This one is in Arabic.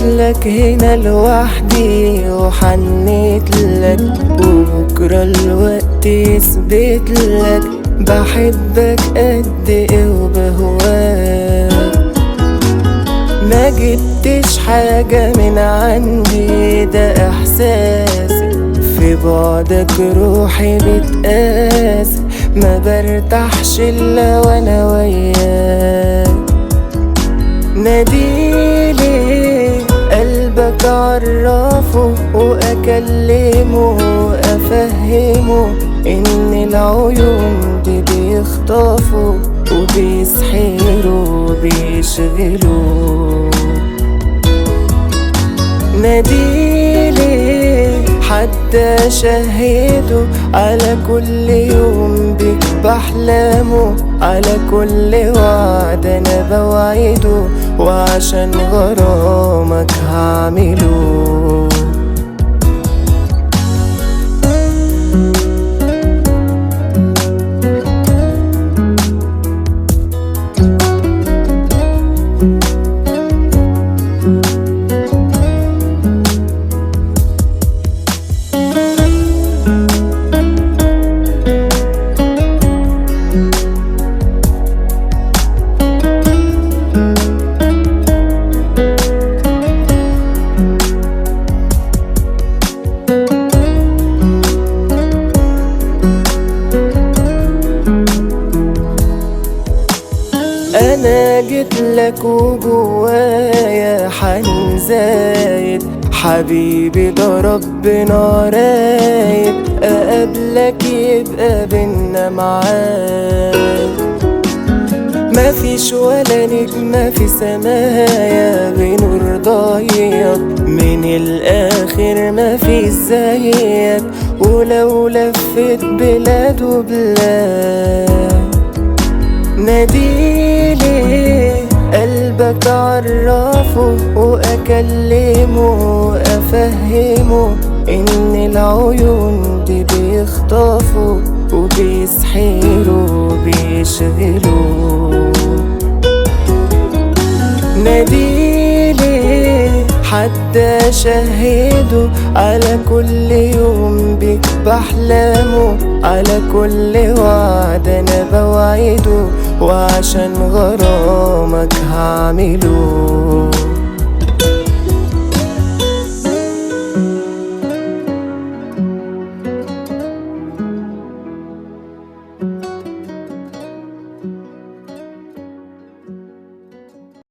لك هنا لوحدي وحنيت لك، وبكرة الوقت يثبت لك بحبك قد ايه وبهواك. ما جبتش حاجة من عندي، ده احساسي في بعدك روحي بتقاسي، ما برتاحش الا وانا وياك. ناديلي قلبك عرفه واكلمه وافهمه ان العيون دي بيخطفوا وبيسحروا وبيشغلوا. ناديلي حتى شهده على كل يوم بيك بحلمه، على كل وعد انا بوعده، وعشان غرامك هعمله. انا جيتلك وجوايا حنين زايد، حبيبي ده ربنا رايد اقابلك يبقى بينا معاد. مفيش ولا نجمة في سمايا بنور ضيق، من الاخر مفيش زيك، ولو لفت بلاد وبلاد. ناديلي قلبك عرفه واكلمه وافهمه ان العيون دي بيخطفوا وبيسحروا وبيشغلوا. ناديلي حتى شهده على كل يوم بيك بحلمه، على كل وعد انا بوعده، وعشان غرامك هعمله.